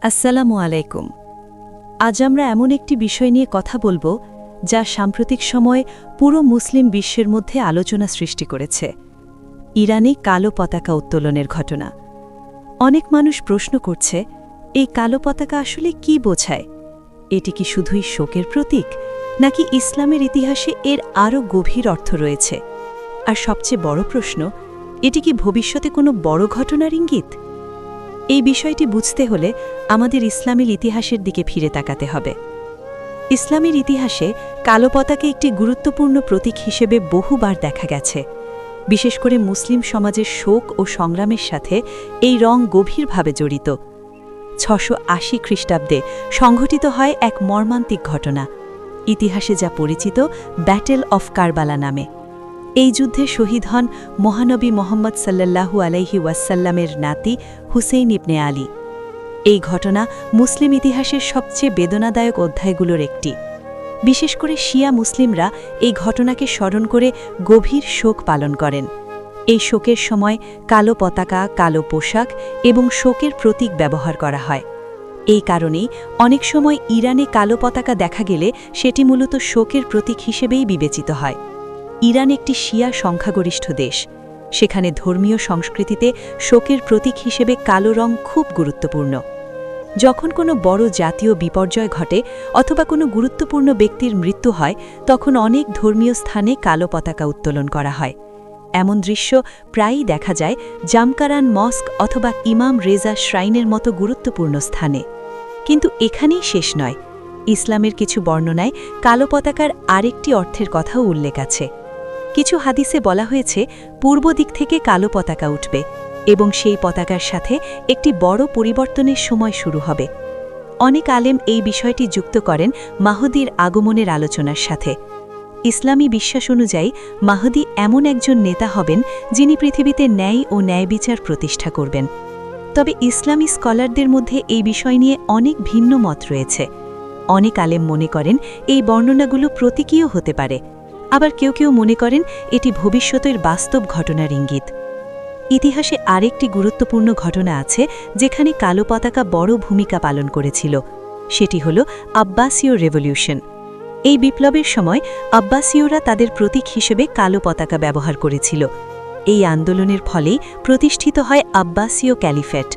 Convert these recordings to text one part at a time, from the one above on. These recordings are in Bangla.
আসসালামু আলাইকুম। আজ আমরা এমন একটি বিষয় নিয়ে কথা বলবো যা সাম্প্রতিক সময়ে পুরো মুসলিম বিশ্বের মধ্যে আলোচনা সৃষ্টি করেছে। ইরানে কালো পতাকা উত্তোলনের ঘটনা। অনেক মানুষ প্রশ্ন করছে, এই কালো পতাকা আসলে কি বোঝায়? এটি কি শুধুই শোকের প্রতীক, নাকি ইসলামের ইতিহাসে এর আরও গভীর অর্থ রয়েছে? আর সবচেয়ে বড় প্রশ্ন, এটি কি ভবিষ্যতে কোনো বড় ঘটনার ইঙ্গিত? এই বিষয়টি বুঝতে হলে আমাদের ইসলামের ইতিহাসের দিকে ফিরে তাকাতে হবে। ইসলামের ইতিহাসে কালো পতাকা একটি গুরুত্বপূর্ণ প্রতীক হিসেবে বহুবার দেখা গেছে। বিশেষ করে মুসলিম সমাজের শোক ও সংগ্রামের সাথে এই রং গভীরভাবে জড়িত। 680 খ্রিস্টাব্দে সংঘটিত হয় এক মর্মান্তিক ঘটনা, ইতিহাসে যা পরিচিত ব্যাটেল অফ কারবালা নামে। এই যুদ্ধে শহীদ হন মহানবী মোহাম্মদ সাল্লাল্লাহু আলাইহি ওয়াসাল্লামের নাতি হুসেইন ইবনে আলী। এই ঘটনা মুসলিম ইতিহাসের সবচেয়ে বেদনাদায়ক অধ্যায়গুলোর একটি। বিশেষ করে শিয়া মুসলিমরা এই ঘটনাকে স্মরণ করে গভীর শোক পালন করেন। এই শোকের সময় কালো পতাকা, কালো পোশাক এবং শোকের প্রতীক ব্যবহার করা হয়। এই কারণেই অনেক সময় ইরানে কালো পতাকা দেখা গেলে সেটি মূলত শোকের প্রতীক হিসেবেই বিবেচিত হয়। ইরান একটি শিয়া সংখ্যাগরিষ্ঠ দেশ। সেখানে ধর্মীয় সংস্কৃতিতে শোকের প্রতীক হিসেবে কালো রং খুব গুরুত্বপূর্ণ। যখন কোনো বড় জাতীয় বিপর্যয় ঘটে অথবা কোনো গুরুত্বপূর্ণ ব্যক্তির মৃত্যু হয়, তখন অনেক ধর্মীয় স্থানে কালো পতাকা উত্তোলন করা হয়। এমন দৃশ্য প্রায়ই দেখা যায় জামকারান মস্ক অথবা ইমাম রেজা শ্রাইনের মতো গুরুত্বপূর্ণ স্থানে। কিন্তু এখানেই শেষ নয়। ইসলামের কিছু বর্ণনায় কালো পতাকার আরেকটি অর্থের কথাও উল্লেখ আছে। কিছু হাদিসে বলা হয়েছে পূর্ব দিক থেকে কালো পতাকা উঠবে এবং সেই পতাকার সাথে একটি বড় পরিবর্তনের সময় শুরু হবে। অনেক আলেম এই বিষয়টি যুক্ত করেন মাহদীর আগমনের আলোচনার সাথে। ইসলামী বিশ্বাস অনুযায়ী মাহদী এমন একজন নেতা হবেন যিনি পৃথিবীতে ন্যায় ও ন্যায়বিচার প্রতিষ্ঠা করবেন। তবে ইসলামী স্কলারদের মধ্যে এই বিষয় নিয়ে অনেক ভিন্ন মত রয়েছে। অনেক আলেম মনে করেন এই বর্ণনাগুলো প্রতীকীয় হতে পারে, আবার কেউ কেউ মনে করেন এটি ভবিষ্যতের বাস্তব ঘটনার ইঙ্গিত। ইতিহাসে আরেকটি গুরুত্বপূর্ণ ঘটনা আছে যেখানে কালো পতাকা বড় ভূমিকা পালন করেছিল। সেটি হল আব্বাসীয় রেভলিউশন। এই বিপ্লবের সময় আব্বাসীয়রা তাদের প্রতীক হিসেবে কালো পতাকা ব্যবহার করেছিল। এই আন্দোলনের ফলেই প্রতিষ্ঠিত হয় আব্বাসীয় ক্যালিফেট।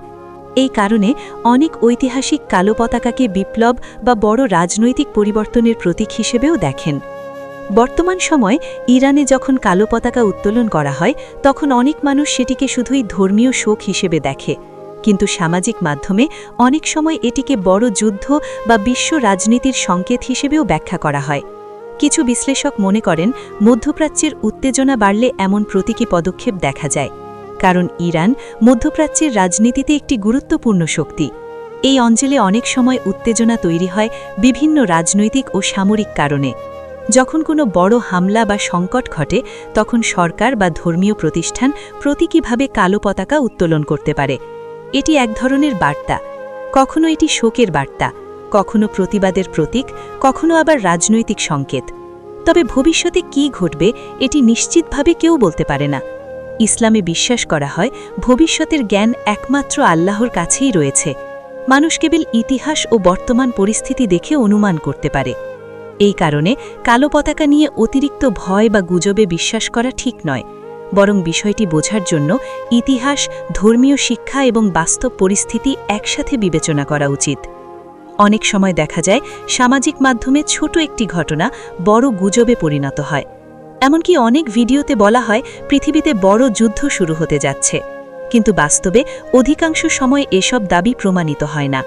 এই কারণে অনেক ঐতিহাসিক কালো পতাকাকে বিপ্লব বা বড় রাজনৈতিক পরিবর্তনের প্রতীক হিসেবেও দেখেন। বর্তমান সময়ে ইরানে যখন কালো পতাকা উত্তোলন করা হয়, তখন অনেক মানুষ সেটিকে শুধুই ধর্মীয় শোক হিসেবে দেখে। কিন্তু সামাজিক মাধ্যমে অনেক সময় এটিকে বড় যুদ্ধ বা বিশ্ব রাজনীতির সংকেত হিসেবেও ব্যাখ্যা করা হয়। কিছু বিশ্লেষক মনে করেন মধ্যপ্রাচ্যের উত্তেজনা বাড়লে এমন প্রতীকী পদক্ষেপ দেখা যায়, কারণ ইরান মধ্যপ্রাচ্যের রাজনীতিতে একটি গুরুত্বপূর্ণ শক্তি। এই অঞ্চলে অনেক সময় উত্তেজনা তৈরি হয় বিভিন্ন রাজনৈতিক ও সামরিক কারণে। যখন কোনো বড় হামলা বা সংকট ঘটে, তখন সরকার বা ধর্মীয় প্রতিষ্ঠান প্রতীকীভাবে কালো পতাকা উত্তোলন করতে পারে। এটি এক ধরনের বার্তা। কখনো এটি শোকের বার্তা, কখনো প্রতিবাদের প্রতীক, কখনো আবার রাজনৈতিক সংকেত। তবে ভবিষ্যতে কী ঘটবে এটি নিশ্চিতভাবে কেউ বলতে পারে না। ইসলামে বিশ্বাস করা হয় ভবিষ্যতের জ্ঞান একমাত্র আল্লাহর কাছেই রয়েছে। মানুষ কেবল ইতিহাস ও বর্তমান পরিস্থিতি দেখে অনুমান করতে পারে। এই কারণে কালো পতাকা নিয়ে অতিরিক্ত ভয় বা গুজবে বিশ্বাস করা ঠিক নয়, বরং বিষয়টি বোঝার জন্য ইতিহাস, ধর্মীয় শিক্ষা এবং বাস্তব পরিস্থিতি একসাথে বিবেচনা করা উচিত। অনেক সময় দেখা যায় সামাজিক মাধ্যমে ছোট একটি ঘটনা বড় গুজবে পরিণত হয়। এমনকি অনেক ভিডিওতে বলা হয় পৃথিবীতে বড় যুদ্ধ শুরু হতে যাচ্ছে, কিন্তু বাস্তবে অধিকাংশ সময় এসব দাবি প্রমাণিত হয় না।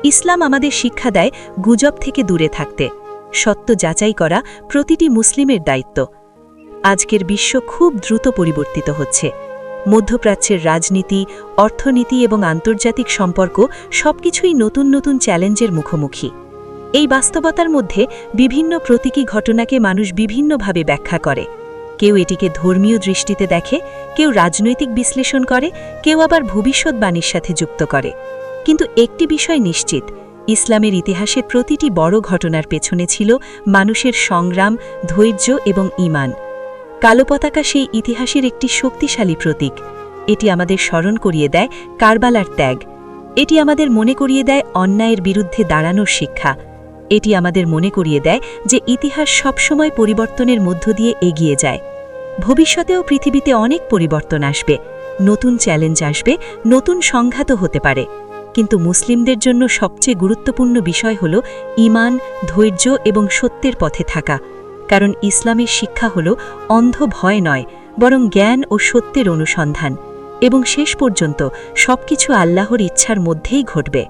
ইসলাম আমাদের শিক্ষা দেয় গুজব থেকে দূরে থাকতে। সত্য যাচাই করা প্রতিটি মুসলিমের দায়িত্ব। আজকের বিশ্ব খুব দ্রুত পরিবর্তিত হচ্ছে। মধ্যপ্রাচ্যের রাজনীতি, অর্থনীতি এবং আন্তর্জাতিক সম্পর্ক সবকিছুই নতুন নতুন চ্যালেঞ্জের মুখোমুখি। এই বাস্তবতার মধ্যে বিভিন্ন প্রতীকী ঘটনাকে মানুষ বিভিন্নভাবে ব্যাখ্যা করে। কেউ এটিকে ধর্মীয় দৃষ্টিতে দেখে, কেউ রাজনৈতিক বিশ্লেষণ করে, কেউ আবার ভবিষ্যৎবাণীর সাথে যুক্ত করে। কিন্তু একটি বিষয় নিশ্চিত, ইসলামের ইতিহাসের প্রতিটি বড় ঘটনার পেছনে ছিল মানুষের সংগ্রাম, ধৈর্য এবং ঈমান। কালো পতাকা সেই ইতিহাসের একটি শক্তিশালী প্রতীক। এটি আমাদের স্মরণ করিয়ে দেয় কারবালার ত্যাগ, এটি আমাদের মনে করিয়ে দেয় অন্যায়ের বিরুদ্ধে দাঁড়ানোর শিক্ষা। এটি আমাদের মনে করিয়ে দেয় যে ইতিহাস সবসময় পরিবর্তনের মধ্য দিয়ে এগিয়ে যায়। ভবিষ্যতেও পৃথিবীতে অনেক পরিবর্তন আসবে, নতুন চ্যালেঞ্জ আসবে, নতুন সংঘাতও হতে পারে। কিন্তু মুসলিমদের জন্য সবচেয়ে গুরুত্বপূর্ণ বিষয় হল ঈমান, ধৈর্য এবং সত্যের পথে থাকা। কারণ ইসলামের শিক্ষা হল অন্ধ ভয় নয়, বরং জ্ঞান ও সত্যের অনুসন্ধান। এবং শেষ পর্যন্ত সবকিছু আল্লাহর ইচ্ছার মধ্যেই ঘটবে।